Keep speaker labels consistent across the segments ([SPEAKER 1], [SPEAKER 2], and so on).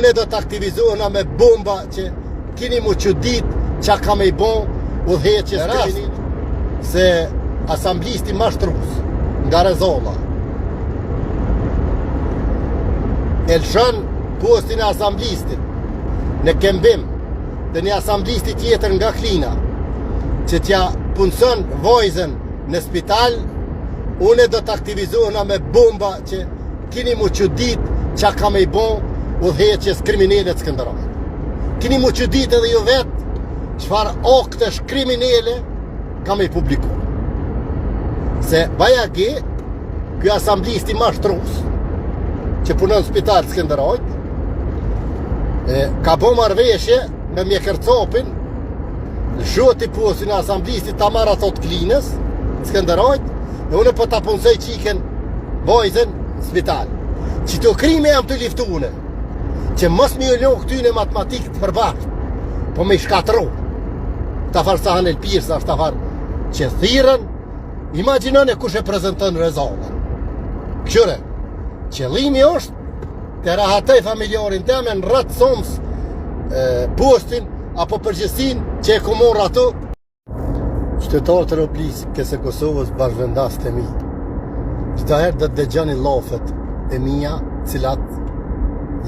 [SPEAKER 1] Une do të aktivizohena me bomba që kini mu që dit që ka me i bon udheqjes kriminit se asamblisti mashtrus nga Rezolla elshën postin e asamblistit në Kembim dhe një asamblisti tjetër nga Klina që t'ja punëson vojzën në spital. Une do të aktivizohena me bomba që kini mu që dit që ka me i bon udheqjes kriminalet Skënderajit. Kini mu që dit edhe ju vetë qëfar aktesh kriminele ka me i publiku. Se bajagi, kjo asamblisti mashtrus që punon në spital Skënderajit, ka bo marveshje me Mjekërcopin, shoti posin e asamblisti ta marrë ato të Klinës, Skënderajit, dhe une po ta punësoj qiken vojzën spital. Që të krimi jam të liftune, që mos mi u ljohë këtyne matematikë të përbashkë, po me i shkatru. Ta farë sa Hanel Pirsa, ta farë që thirën, imaginën e kush e prezentën Rezollën. Këshyre, qëllimi është të rahatoj familjarin teme në rëtë somës postin apo përgjësin që e komorë ato. Qytetarët e Republikës së Kosovës bashkëvendas të mi. Çdo herë do të dëgjoni llofet e mia, cilat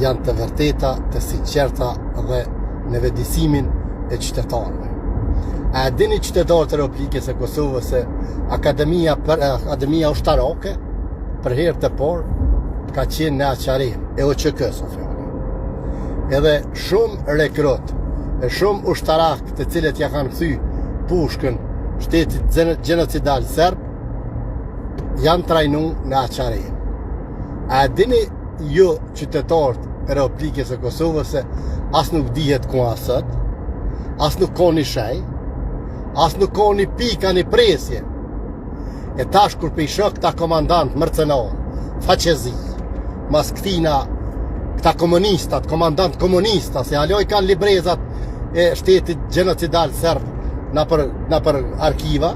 [SPEAKER 1] janë të vërteta, të sinqerta dhe në vetëdijsimin e qytetarëve. A dini qytetarët e Republikës së Kosovës se Akademia Ushtarake për herë të parë ka qenë në Aqarim e OÇK-s edhe shumë rekrut e shumë ushtarak të cilët ja kanë kthy pushkën shtetit genocidal serb janë trajnu në Aqarim. A dini ju qytetarët e Republikës së Kosovës se as nuk dihet ku asët, as nuk ka një shej, as nuk ka një pika një presje. E tash kur për i shok këta komandant mërcenar, faqezi, mas këtina këta komunistat, komandant komunista, se haloj kanë librezat e shtetit genocidal serb në për arkiva,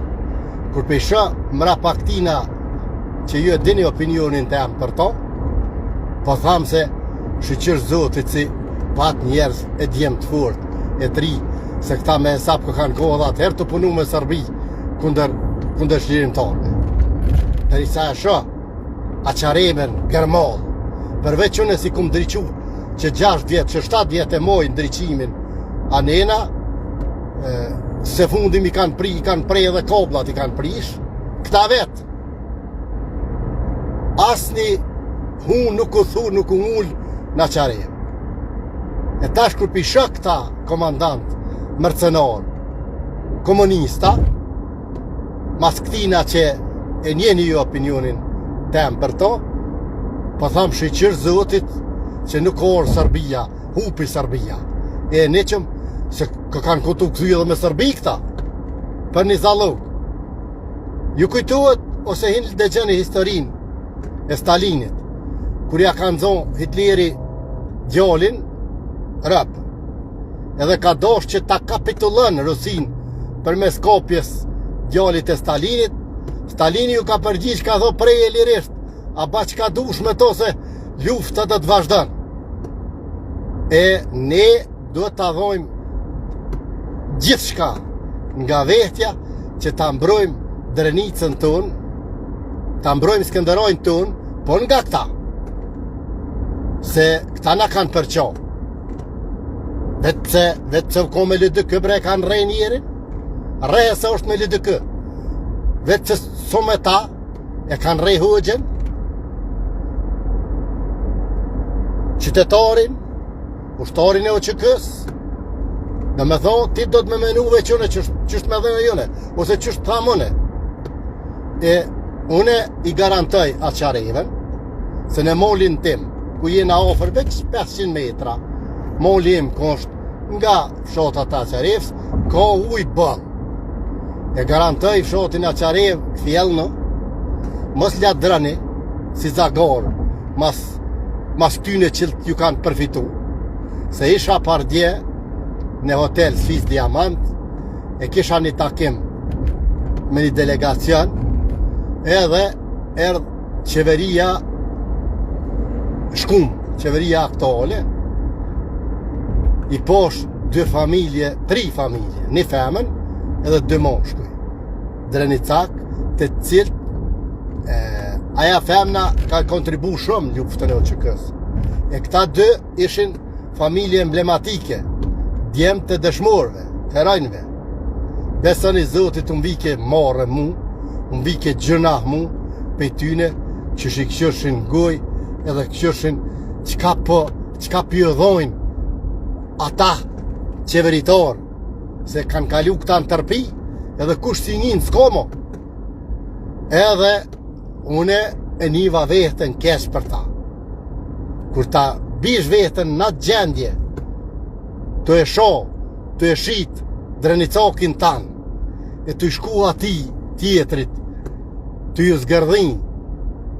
[SPEAKER 1] kur për i shok mra pak këtina që ju e dini opinionin të jam për to, po thamë se shqyqyr zotit si pat njerës e djem të fort, e tri, se këta me hesap kë kanë kohë dhe atëherë të punu me Serbi kunder shlirimtarve. Dhe risa e shë, Aqaremen, Germall, përveç unë si kum driqu që 6 vjetë, që 7 vjetë e mojnë ndriqimin anena, se fundim i kanë prej edhe koblat i kanë prish, këta vetë. Asni hun nuk u thu, nuk u ull në Aqarem. E tash kur pisha këta komandant mërcenar, komunista, mas këtina që e njeni ju opinionin tem për to, po thamë shqyqyr zotit që nuk orë Serbia, hupi Serbia. E neqëm se kanë këtu këthy edhe me Serbi këta, për një zalog. Ju kujtuhet, ose hinë dhe gjeni historin e Stalinit, kur ja kanë zonë Hitleri djallin, rëp, edhe ka dosh që ta kapitulën Rusin për mes kopjes djallit e Stalinit. Stalini ju ka përgjish, ka dho prej e lirisht, a ba që ka dush me to se lufta dhe të vazhdan. E ne duhet të adhojmë gjithë shka nga vetja që ta mbrojmë Drenicën tonë, ta mbrojmë Skënderajin tonë, po nga këta. Se këta na kanë përqo. Vetë se ko me LDK bre kanë rej njerin, reje se është me LDK. Vetë se so me ta e kanë rej hoxhen, qytetarin, ushtarin e OÇK-s, dhe me thonë, ti do të me menu vequne qështë me dhe jone, ose qështë thamune. E une i garantoj Aqaremen, se në molin tim, ku jena ofër veç 500 metra, molim ku është nga fshatat Aqarevs, ka uj bëll. E garantoj fshatin Aqarev këthjelno, mos lat drani, si zagar, mas tyne qëllë ju kanë përfitu. Se isha par dje në hotel Swiss Diamant, e kisha një takim me një delegacion, edhe erdhë qeveria shkum, qeveria aktuale, i posh 2 familje, 3 familje, një femën edhe 2 moshkuj. Drenicak, të cilët aja femna ka kontribu shumë luftën e OÇK-s. E këta 2 ishin familje emblematike, djemë të dëshmorëve, të rajnëve. Besoni Zotit unë vike marë mu, unë vike gjënah mu, pe tyne që shikëshëshin goj edhe këshëshin qka pjëdhojnë ata qeveritor, se kanë kalu këta në tërpi, edhe kush si njën s'komo. Edhe une e niva vetën kesh për ta. Kur ta bish vetën në gjendje, të e sho, të e shit Drenicokin tanë, e të i shku ati tjetrit, të ju zgërdhin,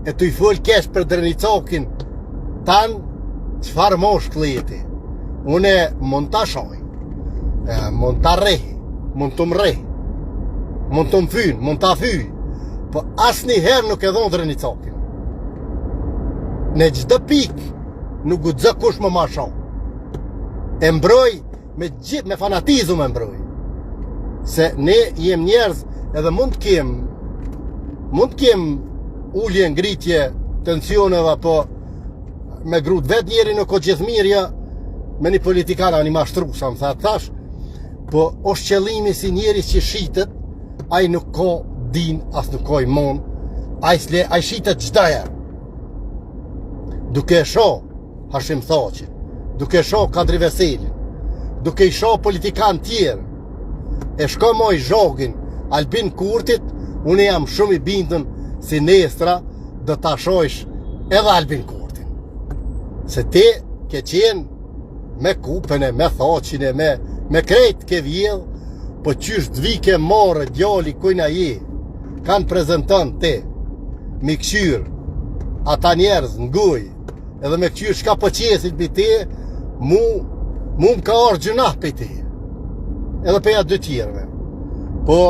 [SPEAKER 1] e të i full kesh për Drenicokin tanë, qëfar mosh kleti. Une mund të shoj, mund të rehi, mund të mrehi, mund të mfyn, mund të fyj, po asë një herë nuk e dhonë Drenicokin. Në gjdo pik nuk gudzë kush më ma shoj. E mbroj, me fanatizu me mbroj. Se ne jem njerëz edhe mund kem ullje, ngritje, tensioneve, po me grut vet njeri nuk o gjithë mirja, me një politikana, një mashtru, sa më thash, po është qëllimi si njeri që shitet, a i nuk ko din, as nuk ko i mon, a i shitet gjdajer. Duke e sho Hashim Thaqin, duke e sho Kadri Veselin, duke i sho politikan tjerë, e shko moj Zhogin, Albin Kurtit, unë jam shumë i bindën si nestra, do ta shojsh edhe Albin Kurtin. Se ti ke qenë me Kupën, me Thaqin, me krejt ke vjedh, po qysh dvike more djali kujna je, kanë prezentën ti, mi këshyr, ata njerëz në guj, edhe me këshyr shka po qesit për ti, mu më ka orë gjënah për ti, edhe për ja 2 tjerëve. Po,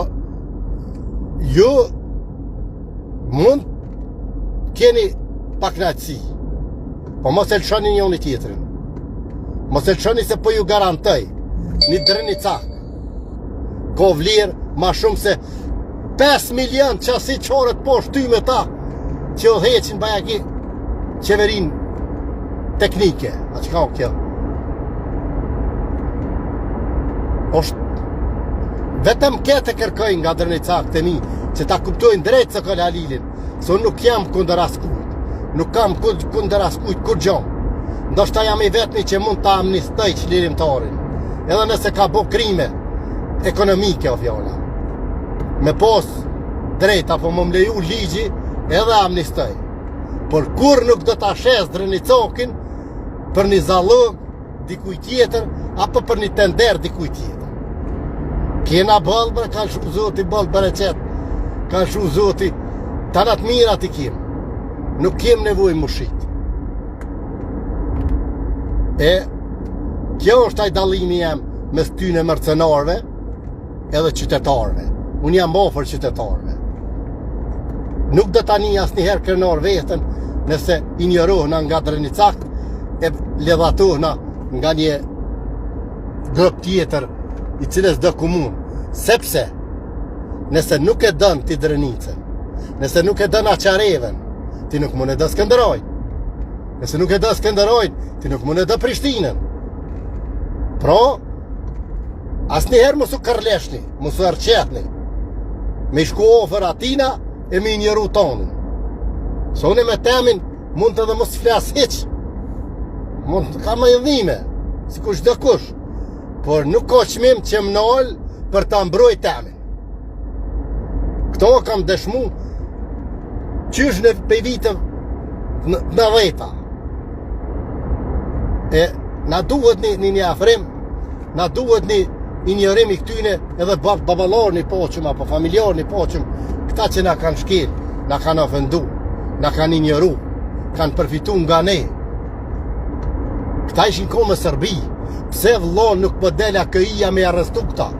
[SPEAKER 1] ju mund keni paknatësi, po mos e lëshoni njën i tjetërin. Mos e lëshoni se po ju garantoj një Drenicak ko vlerë ma shumë se 5 milion qasi qorët po shty me ta që o dheqin bajaki qeverin teknike. A që ka o kjo? Vetëm këtë kërkoj nga Drenicak të mi që ta kuptojnë drejtë se këllë Halilin, se unë nuk jam kundër askujt, nuk kam kundër askujt kur gjo. Ndoshta jam i vetmi që mund ta amnistoj çlirimtarin, edhe nëse ka bo krime ekonomike o fjalla. Me pos drejt apo më mleju ligji edhe amnistoj. Por kur nuk do ta shes Drenicokin për një zallog dikuj tjetër apo për një tender dikuj tjetër. Kena bëllë, ka shu zoti bëllë bereqet, ka shu zoti, tanat mirat i kim, nuk kem nevoj mushit. E, kjo është aj dalimi jem mes tyne mërcenarve edhe qytetarve. Unë jam ofër qytetarve. Nuk do tani as njëherë kërnar vetën nëse injorohna nga Drenicak e ledhatohna nga një grup tjetër i cilës do komun. Sepse nëse nuk e dën ti Drenicën, nëse nuk e dën Aqareven, ti nuk mund e dë Skënderajin. Nëse nuk e dë Skënderajin, ti nuk mund e dë Prishtinën. Pra, asnjëherë mos u kërleshni, mos u arqetni. Me shku ofër atina e me injeru tonën. Sone me temin mund të dhe mos flas hiq. Mund të ka më dhime, si kush dhe kush. Por nuk ka qmim që më nalë për të mbroj temin. Këto kam dëshmu qysh në pej vitëv në dhejta. E na duhet një afrim, na duhet një injërim i këtyne edhe babalor një poqëm apo familjar një poqëm, këta që na kanë shkel, na kanë ofendu, na kanë injëru, kanë përfitu nga ne. Këta ishin kohë me Serbi, pse vëllon nuk po dela KI-ja me arrestu këta.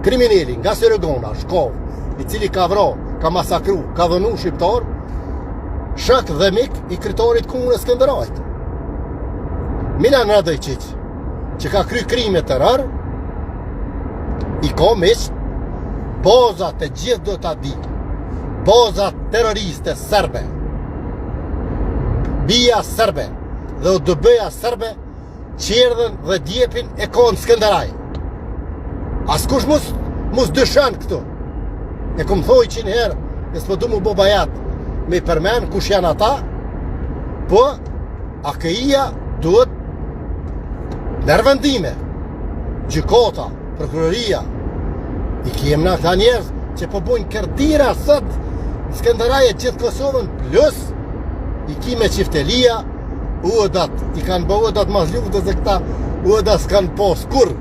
[SPEAKER 1] Kriminali nga Sërëgona, Shkov, i cili ka vra, ka masakru, ka dhënu shqiptar, shok dhe mik i kryetarit Komunës Skënderajit. Mina në radoj qiq, që ka kry krime terror, i ka miq, bazat e gjithë do ta di. Bazat terroriste serbe, bia serbe dhe ODB-ja serbe, qerdhen dhe djepin e ka në Skënderaj. Askush mos dëshën këtu. E kom thoj 100 herë, e s'po du mu bo bajat me përmen kush janë ata, po AKI-ja duhet nërvendime, gjykata, prokuroria, i kem na këta njerëz që po bojnë kërtira sot në Skënderaj e gjithë Kosovën, plus i kime qiftelia, uëdat, i kanë bo uëdat mas luftës dhe këta uëdat s'kanë pas kur,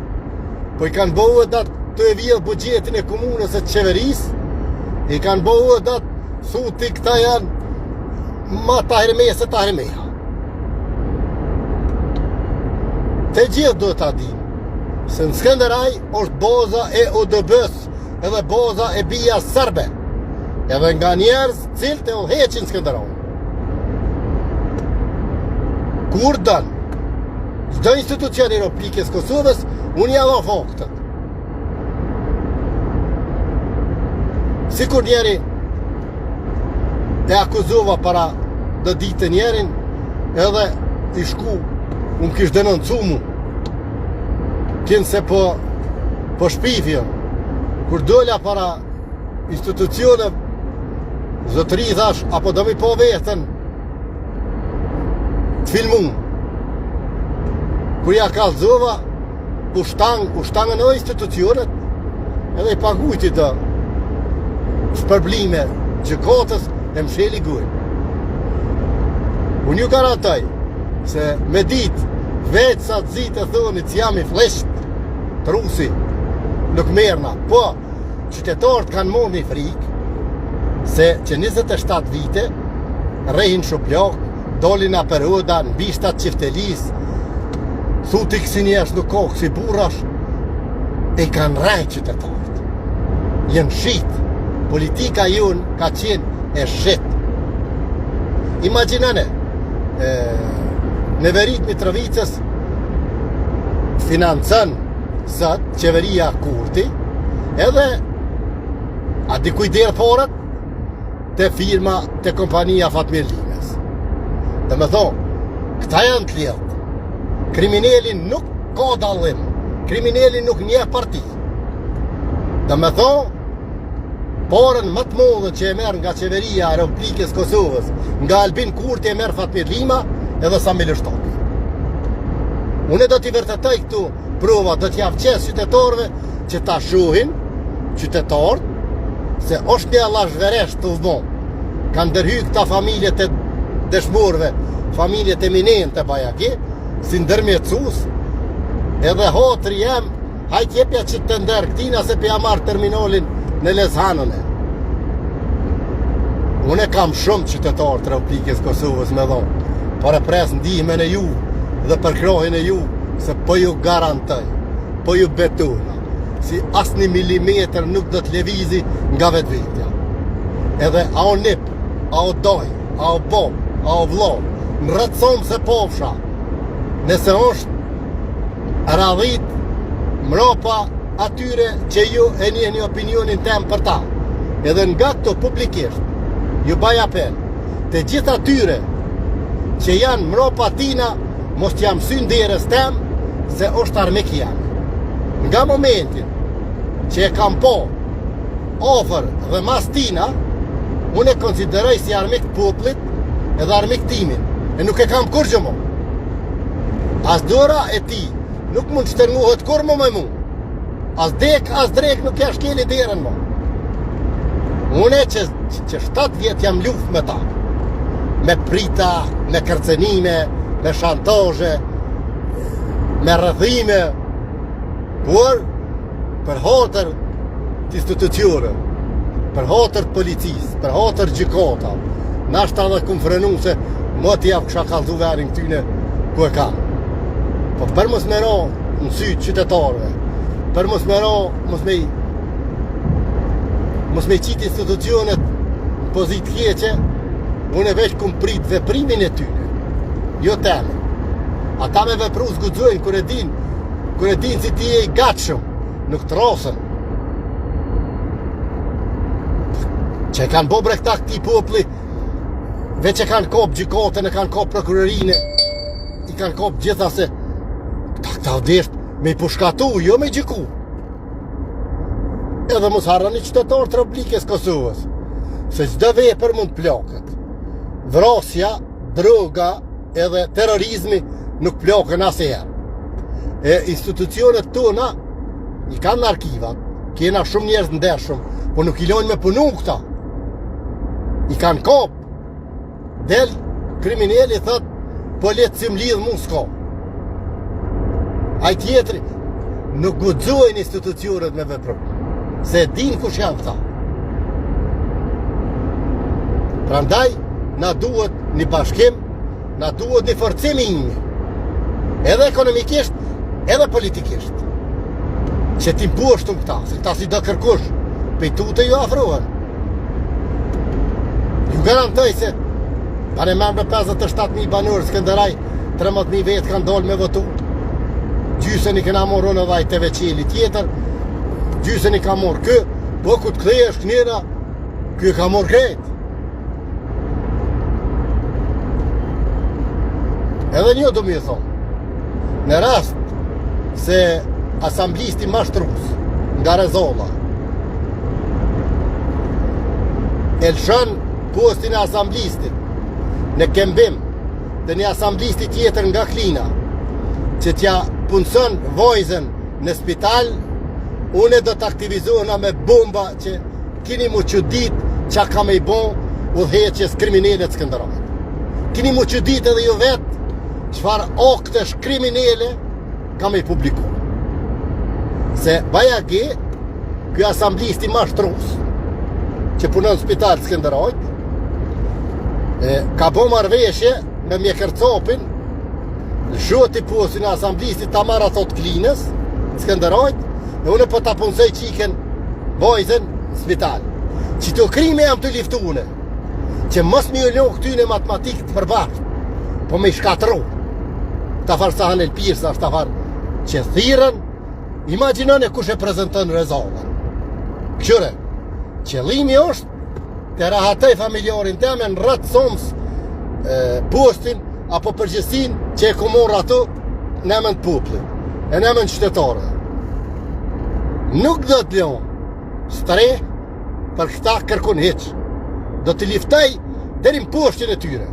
[SPEAKER 1] po i kanë bo uëdat të e vjedh bugjetin e komunës e të qeveris, i kanë bo uëdat thuti këta janë ma tahirmeja se tahirmeja. Të gjithë do të adi, se në Skënderaj është baza e ODB-s edhe baza e bia serbe, edhe nga njerëz cilë të uheqin Skënderaj. Kur dënë, çdo institucion europikës Kosovës, unë ja dha faktët. Sikur njeri e akuzova para dhe ditë njerin, edhe i shku, unë kishë denoncu mu, kënë se po shpifje, kur dolla para institucione, zotëri thash, apo do mi po vetën, të filmun. Kur ja kalzova, u shtangën e institucionet, edhe i pagujti të shpërblime gjykatës e msheli gujë. Unë ju garantoj se me ditë vetë sa të zitë e thonit që jam i flesht të rusi nuk merna, po qytetarët kanë morë një frikë se që 27 vite rejhin shuplok, dolin a peroda në bishtat qiftelis, thuti kësi njesh nuk ko kësi burash, e kanë rejt qytetarët. Jenë shit, politika jonë ka qenë e shit. Imaginane, në verit Mitrovicës financën sët qeveria Kurti, edhe a dikuj derë porët të firma të kompania Fatmir Limes. Dhe me thonë, këta janë të lidhët. Kriminelin nuk ka dallim, kriminelin nuk njeh parti. Dhe me thonë, porën më të modhe që e merë nga qeveria e Republikës Kosovës, nga Albin Kurti e merë Fatmir Lima edhe Samir Shtaki. Unë do t'i vërtetoj këtu prova, do t'ja vqes qytetarëve që ta shohin qytetarët se është një allazhveresh të vëbon. Kanë ndërhy këta familjet e dëshmorëve, familjet eminente bajaki, si ndërmjetësus, edhe hotri jem, hajt jepja që të ndërë këtina se për marrë terminalin në Lezhanën e. Unë kam shumë qytetarë të Republikës Kosovës me dhonë, për e pres ndihme në ju dhe për krohin e ju, se po ju garantoj, po ju betona, si asë një milimetër nuk do të levizi nga vetë vetja. Edhe a o nip, a o doj, a o bom, a o vlon, në rëtësom se pofsha, nëse është radhit mropa atyre që ju e një opinionin tem për ta. Edhe nga këto publikisht, ju baj apel, të gjithë atyre që janë mropa tina, mos të jam syn deres tem, se është armik janë. Nga momentin që e kam po ofër dhe mas tina, unë e konsideroj si armik poplit edhe armik timin, e nuk e kam kur gjë mo. As dora e ti nuk mund të shtërnguhet kur mo me mu. As dek, as drek nuk e shkeli derën mo. Unë e që 7 vjetë jam luft me ta. Me prita, me kërcenime, me shantazhe, me rrëdhime, por për hatër të institucione, për hatër të policisë, për hatër gjykata, nashta dhe këmë frenu se më t'javë kësha kalzu verin këtyne ku e kam. Po për mos me ra në sy qytetarëve, për mos me ra, mos me qitë institucionet pozit kjeqe, unë e veç këmë prit veprimin e tyne, jo teme. Ata me vepru zgudzojnë kër e din kur e din si ti e I gatshëm, nuk të rosën. Që e kanë bo bre këta këti popli, veç e kanë kop gjykatën, e kanë kop prokurorinë, I kanë kop gjitha se këta vdesht me I pushkatu, jo me gjyku. Edhe mos harroni qytetarët të Republikës Kosovës, se çdo vepër mund plakët. Vrasja, droga edhe terrorizmi nuk plakën asnjëherë. E institucionet tona I kanë në arkivat, kena shumë njerëz ndershëm, po nuk I lojnë me punu këta. I kanë kop. Del kriminali thot, po letë si m'lidh mu s'ka. Ai tjetri nuk guxojnë institucionet me veprim, se din kush janë këta. Prandaj na duhet një bashkim, na duhet një forcim I një, edhe ekonomikisht, edhe politikisht. Që ti mposhtun këta, se këta si do kërkush, pejtute ju afrohen. Ju garantoj se pane mërë me 57.000 banor Skënderaj, 13.000 vetë kanë dalë me votu. Gjysën I këna morë në vaj të veqeli tjetër, gjysën I ka morë kë, po ku të kthejesh kënjera, kë ka morë krejt. Edhe një do më thonë, në rast se asamblisti mashtrus nga Rezolla e lëshon postin e asamblistit në kembim dhe një asamblisti tjetër nga Klina që t'ja punëson vojzën në spital, une do të aktivizohna me bomba që kini mu qudit qa ka me I bon udhëheqjes kriminalet Skënderajt. Kini mu qudit edhe ju vetë qëfar aktesh kriminele ka me I publiku. Se baja ge, kjo asamblisti mashtrus që punon në spital Skënderajt, ka bo marveshje me Mjekërcopin, lëshoti posin e asamblistit ta marrë ato të Klinës, Skënderajt, e une po ta punësoj qiken vojzën në spital. Që të krime jam të liftune, që mos mi ullon këtyne matematik të përbashkët, po me shkatru. Ta farë sa Hanel Pirsa, ta farë që thirën, imaginone kush e prezentën Rezollën. Këshyre, qëllimi është të rahatoj familjarin teme në rëtë somës postin apo përgjësin që e komorë ato në emën të poplit, e në emën qytetarëve. Nuk do të leon stre për këta kërkun heq. Do të liftoj deri në poshtin e tyre.